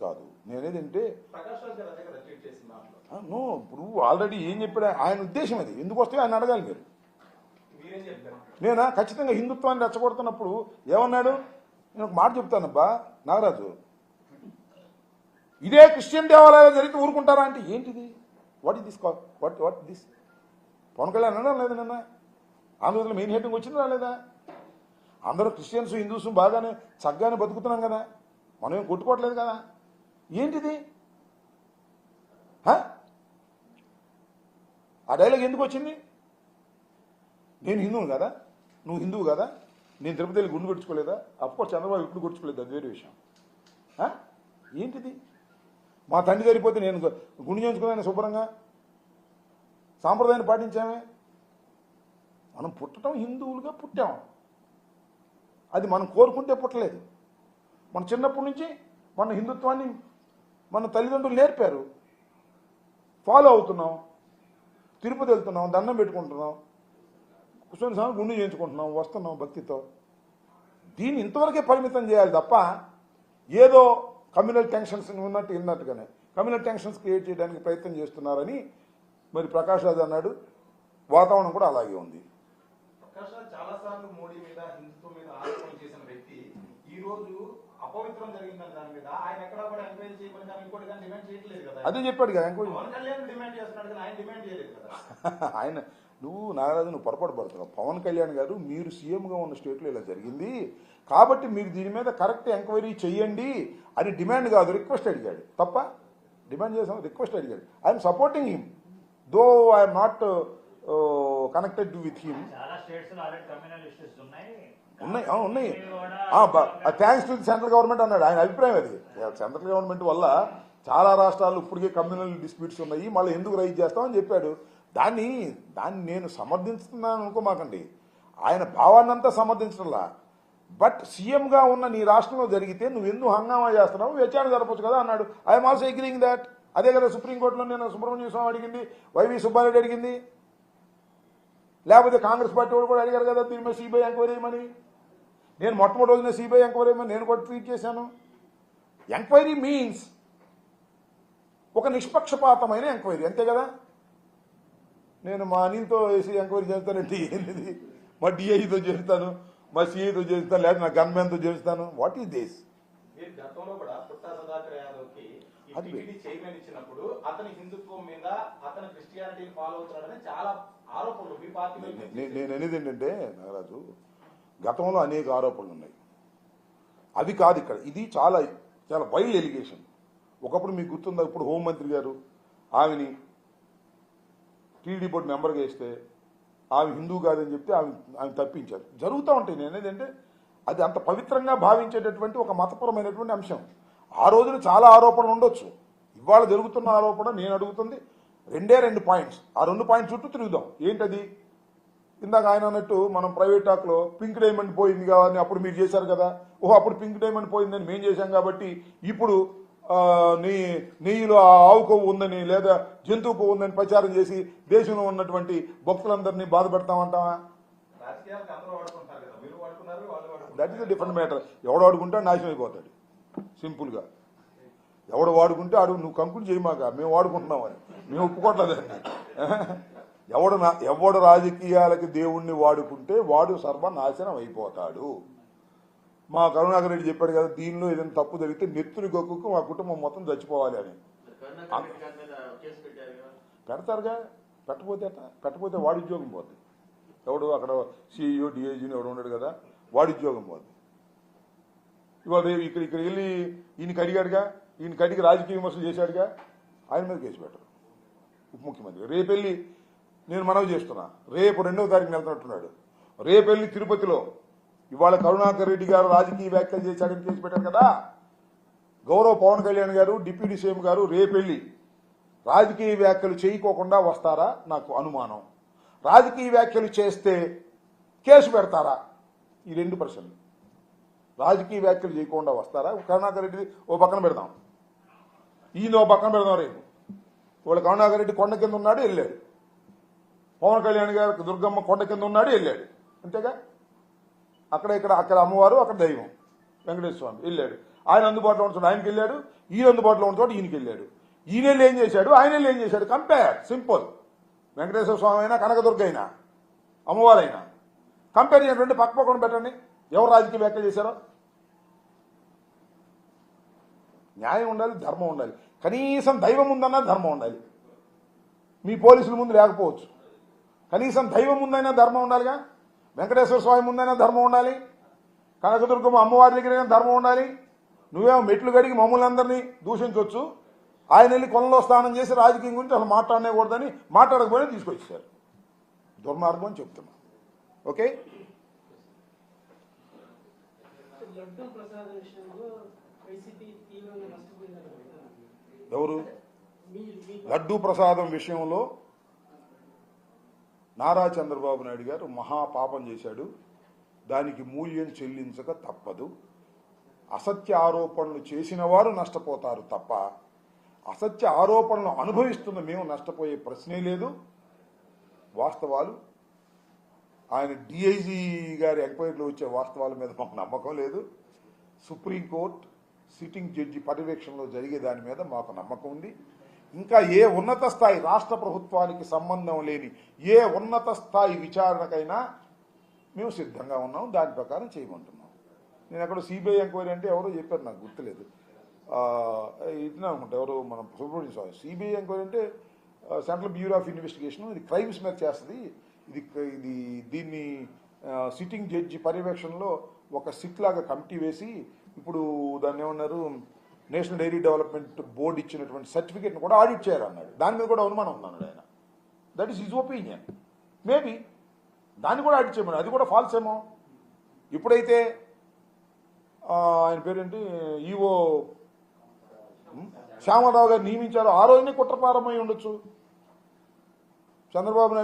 కాదు నేనేదంటే నో ఇప్పుడు ఆల్రెడీ ఏం చెప్పాడు ఆయన ఉద్దేశం అది ఎందుకు వస్తే ఆయన అడగాలి మీరు నేనా ఖచ్చితంగా హిందుత్వాన్ని రెచ్చగొడుతున్నప్పుడు ఏమన్నాడు నేను ఒక మాట చెప్తానబ్బా నాగరాజు ఇదే క్రిస్టియన్ దేవాలయాలు జరిగితే ఊరుకుంటారా అంటే ఏంటిది what is this what this Pawan Kalyan అనడం లేదా నిన్న ఆంధ్రప్రదేశ్లో మెయిన్ హెడ్డింగ్ వచ్చింది రాలేదా అందరూ క్రిస్టియన్స్ హిందూస్ బాగానే చక్కగానే బతుకుతున్నాం కదా మనం ఏం కొట్టుకోవట్లేదు కదా ఏంటిది ఆ డైలాగ్ ఎందుకు వచ్చింది నేను హిందువును కదా నువ్వు హిందువు కదా నేను తిరుపతి వెళ్ళి గుండు కొట్టుకోలేదా అఫ్కోర్స్ చంద్రబాబు ఇప్పుడు కొట్టుకోలేదు అది వేరే విషయం ఏంటిది మా తండ్రి సరిపోతే నేను గుండు చేయించుకున్నాను శుభ్రంగా సాంప్రదాయాన్ని పాటించామే మనం పుట్టడం హిందువులుగా పుట్టాం అది మనం కోరుకుంటే పుట్టలేదు మన చిన్నప్పటి నుంచి మన హిందుత్వాన్ని మన తల్లిదండ్రులు నేర్పారు ఫాలో అవుతున్నాం తిరుపతి వెళ్తున్నాం దండం పెట్టుకుంటున్నాం కూర్చొని సమయం గుండు చేయించుకుంటున్నాం వస్తున్నాం భక్తితో దీన్ని ఇంతవరకే పరిమితం చేయాలి తప్ప ఏదో కమ్యూనల్ టెన్షన్స్ విన్నట్టుగానే కమ్యూనల్ టెన్షన్స్ క్రియేట్ చేయడానికి ప్రయత్నం చేస్తున్నారని మరి ప్రకాష్ రాజ్ అన్నాడు వాతావరణం కూడా అలాగే ఉంది చాలాసార్లు మోడీ మీద హిందుత్వం మీద ఆరోపణలు చేసిన వ్యక్తి ఈ రోజు అపవిత్రం జరిగిందని దాని మీద ఆయన ఎక్కడ కూడా ఎంక్వైరీ చేయమని కానీ ఇంకోటి కానీ డిమాండ్ చేయట్లేదు కదా అదే చెప్పాడు కదా ఎంక్వైరీ పవన్ కళ్యాణ్ డిమాండ్ చేస్తున్నాడు కానీ ఆయన డిమాండ్ చేయలేదు కదా ఆయన నువ్వు నాగరాజు నువ్వు పొరపాటు పడుతున్నావు పవన్ కళ్యాణ్ గారు మీరు సీఎంగా ఉన్న స్టేట్లో ఇలా జరిగింది కాబట్టి మీరు దీని మీద కరెక్ట్ ఎంక్వైరీ చెయ్యండి అని డిమాండ్ కాదు రిక్వెస్ట్ అడిగాడు తప్ప డిమాండ్ చేసాం రిక్వెస్ట్ అడిగాడు I'm supporting him though I'm not connected with him ఉన్నాయి థ్యాంక్స్ టు సెంట్రల్ గవర్నమెంట్ అన్నాడు ఆయన అభిప్రాయం అది సెంట్రల్ గవర్నమెంట్ వల్ల చాలా రాష్ట్రాలు ఇప్పటికే కమ్యూనల్ డిస్ప్యూట్స్ ఉన్నాయి మళ్ళీ ఎందుకు రైజ్ చేస్తామని చెప్పాడు దాన్ని నేను సమర్థిస్తున్నాను అనుకోమాకండి ఆయన భావాన్నంతా సమర్థించడంలా బట్ సీఎంగా ఉన్న నీ రాష్ట్రంలో జరిగితే నువ్వు ఎందుకు హంగామా చేస్తున్నావు విచారణ జరపచ్చు కదా అన్నాడు ఐఎమ్ ఆల్సో అగ్రీయింగ్ దాట్ అదే కదా సుప్రీంకోర్టులో నేను సుబ్రహ్మణ్య స్వామి అడిగింది వైవి సుబ్బారెడ్డి అడిగింది లేకపోతే కాంగ్రెస్ పార్టీ వాళ్ళు కూడా అడిగారు కదా దీని మీద సిబిఐ ఎంక్వైరీ చేయమని నేను మొట్టమొదటి రోజున సిబిఐ ఎంక్వైరీ చేయమని నేను కూడా ట్వీట్ చేశాను ఎంక్వైరీ మీన్స్ ఒక నిష్పక్షపాతమైన ఎంక్వైరీ అంతే కదా నేను మా అనిల్తో వేసి ఎంక్వైరీ చేస్తానంటే ఏంటిది మా డిఐతో చేస్తాను మా సిఐతో చేస్తాను లేదా నా గన్మ్యాన్తో చేస్తాను వాట్ ఈస్ దిస్ ఇచ్చినప్పుడు అతని హిందుత్వం మీద అతని క్రిస్టియానిటీని ఫాలో అవుతున్నాడని చాలా ఆరోపణలు మీ పార్టీ నేను అనేది ఏంటంటే నాగరాజు గతంలో అనేక ఆరోపణలు ఉన్నాయి అది కాదు ఇక్కడ ఇది చాలా చాలా వైల్డ్ ఎలిగేషన్ ఒకప్పుడు మీకు గుర్తుందా ఇప్పుడు హోంమంత్రి గారు ఆమెని టీడీ బోర్డు మెంబర్గా వేస్తే ఆమె హిందూ కాదని చెప్తే ఆమె తప్పించారు జరుగుతూ ఉంటాయి నేను ఏంటంటే అది అంత పవిత్రంగా భావించేటటువంటి ఒక మతపరమైనటువంటి అంశం ఆ రోజున చాలా ఆరోపణలు ఉండొచ్చు ఇవాళ జరుగుతున్న ఆరోపణ నేను అడుగుతుంది రెండు పాయింట్స్ ఆ 2 పాయింట్స్ చుట్టూ తిరుగుదాం ఏంటది ఇందాక ఆయన అన్నట్టు మనం ప్రైవేట్ టాక్లో పింక్ డైమండ్ పోయింది కావాలని అప్పుడు మీరు చేశారు కదా అప్పుడు పింక్ డైమండ్ పోయిందని మేము చేశాం కాబట్టి ఇప్పుడు నెయ్యిలో ఆవు కొవ్వు ఉందని లేదా జంతువు కొవ్వు ఉందని ప్రచారం చేసి దేశంలో ఉన్నటువంటి భక్తులందరినీ బాధ పెడతామంటావా దట్ ఈస్ డిఫరెంట్ మ్యాటర్ ఎవడు వాడుకుంటే నాశనం అయిపోతాడు సింపుల్గా ఎవడు వాడుకుంటే అడుగు నువ్వు కంకులు చేయమాక మేము వాడుకుంటున్నామని మేము ఒప్పుకోవట్లేదండి ఎవడు రాజకీయాలకి దేవుణ్ణి వాడుకుంటే వాడు సర్వనాశనం అయిపోతాడు మా కరుణాకర్ రెడ్డి చెప్పాడు కదా దీనిలో ఏదైనా తప్పు జరిగితే నెత్తుని గొక్కుకు మా కుటుంబం మొత్తం చచ్చిపోవాలి అని పెడతారుగా పెట్టపోతే వాడి ఉద్యోగం పోతుంది ఎవడు అక్కడ సిఇఓ డిఐజీని ఎవడు ఉన్నాడు కదా వాడి ఉద్యోగం పోతుంది ఇవాళ ఇక్కడ వెళ్ళి ఈయనకి అడిగాడుగా ఈయనకి అడిగి రాజకీయ విమర్శలు చేశాడుగా ఆయన మీద కేసు పెట్టరు ఉప ముఖ్యమంత్రి రేపు వెళ్ళి నేను మనవి చేస్తున్నా రేపు 2వ తారీఖున వెళ్తున్నట్టున్నాడు రేపు వెళ్ళి తిరుపతిలో ఇవాళ కరుణాకర్ రెడ్డి గారు రాజకీయ వ్యాఖ్యలు చేశాడని కేసు పెట్టారు కదా గౌరవ్ పవన్ కళ్యాణ్ గారు డిప్యూటీ సీఎం గారు రేపు వెళ్ళి రాజకీయ వ్యాఖ్యలు చేయకోకుండా వస్తారా నాకు అనుమానం రాజకీయ వ్యాఖ్యలు చేస్తే కేసు పెడతారా ఈ 2 ప్రశ్నలు రాజకీయ వ్యాఖ్యలు చేయకుండా వస్తారా కరుణాకర్ రెడ్డి ఓ పక్కన పెడదాం ఈయన ఓ పక్కన పెడదాం రేపు ఇవాళ కరుణాకర్ రెడ్డి కొండ కింద ఉన్నాడు వెళ్ళాడు పవన్ కళ్యాణ్ గారు దుర్గమ్మ కొండ కింద ఉన్నాడు వెళ్ళాడు అంతేగా అక్కడ అమ్మవారు అక్కడ దైవం వెంకటేశ్వర స్వామి వెళ్ళాడు ఆయన అందుబాటులో ఉన్న చోట ఆయనకి వెళ్ళాడు, ఈయన అందుబాటులో ఉన్న చోట ఈయనకి వెళ్ళాడు. ఈయన ఏం చేశాడు, ఆయన ఏం చేశాడు, కంపేర్, సింపుల్. వెంకటేశ్వర స్వామి అయినా, కనకదుర్గ అయినా, అమ్మవారైనా కంపేర్ చేయటువంటి పక్కపక్కన పెట్టండి ఎవరు రాజకీయ వ్యాఖ్యలు చేశారో. న్యాయం ఉండాలి, ధర్మం ఉండాలి, కనీసం దైవం ఉందన్నా ధర్మం ఉండాలి. మీ పోలీసుల ముందు లేకపోవచ్చు, కనీసం దైవం ముందైనా ధర్మం ఉండాలిగా. వెంకటేశ్వర స్వామి ముందైనా ధర్మం ఉండాలి, కనకదుర్గమ్మ అమ్మవారి దగ్గరైనా ధర్మం ఉండాలి. నువ్వేమో మెట్లు గడిగి మమ్మల్ని అందరినీ దూషించవచ్చు, ఆయన వెళ్ళి కొలంలో స్నానం చేసి రాజకీయం గురించి అసలు మాట్లాడనేకూడదని మాట్లాడకపోయినా తీసుకొచ్చారు. దుర్మార్గం అని చెప్తున్నా. ఓకే, లడ్డూ ప్రసాదం విషయంలో వైసీపీ తీవ్రంగా నష్టపోయిందని ఎవరు? లడ్డూ ప్రసాదం విషయంలో నారా చంద్రబాబు నాయుడు గారు మహాపాపం చేశాడు. దానికి మూల్యం చెల్లించక తప్పదు. అసత్య ఆరోపణలు చేసిన వారు నష్టపోతారు తప్ప అసత్య ఆరోపణలు అనుభవిస్తున్న మేము నష్టపోయే ప్రశ్నే లేదు. వాస్తవాలు ఆయన డిఐజీ గారి ఎంక్వైరీలో వచ్చే వాస్తవాల మీద మాకు నమ్మకం లేదు. సుప్రీంకోర్టు సిట్టింగ్ జడ్జి పర్యవేక్షణలో జరిగే దాని మీద మాకు నమ్మకం ఉంది. ఇంకా ఏ ఉన్నత స్థాయి రాష్ట్ర ప్రభుత్వానికి సంబంధం లేని ఏ ఉన్నత స్థాయి విచారణకైనా మేము సిద్ధంగా ఉన్నాం. దాని ప్రకారం చేయమంటున్నాం. నేను ఎక్కడ సిబిఐ ఎంక్వైరీ అంటే ఎవరో చెప్పారు, నాకు గుర్తులేదు. ఇట్లా అనుకుంటా ఎవరు మన సుబ్రహ్మణ్యం స్వామి. సిబిఐ ఎంక్వైరీ అంటే సెంట్రల్ బ్యూరో ఆఫ్ ఇన్వెస్టిగేషన్, ఇది క్రైమ్స్ మీద చేస్తుంది. దీన్ని సిట్టింగ్ జడ్జి పర్యవేక్షణలో ఒక సిట్ లాగా కమిటీ వేసి ఇప్పుడు దాన్ని ఏమన్నారు, నేషనల్ డైరీ డెవలప్మెంట్ బోర్డు ఇచ్చినటువంటి సర్టిఫికేట్ని కూడా ఆడిట్ చేయాలన్నాడు. దాని మీద కూడా అనుమానం ఉందన్నాడు ఆయన. That is his opinion. Maybe దాన్ని కూడా ఆడిట్ చేయమని, అది కూడా ఫాల్స్ ఏమో. ఇప్పుడైతే ఆయన పేరేంటి ఈవో శ్యామరావు గారు నియమించారు, ఆ రోజునే కుట్ర ప్రారంభమై ఉండొచ్చు. చంద్రబాబు నాయుడు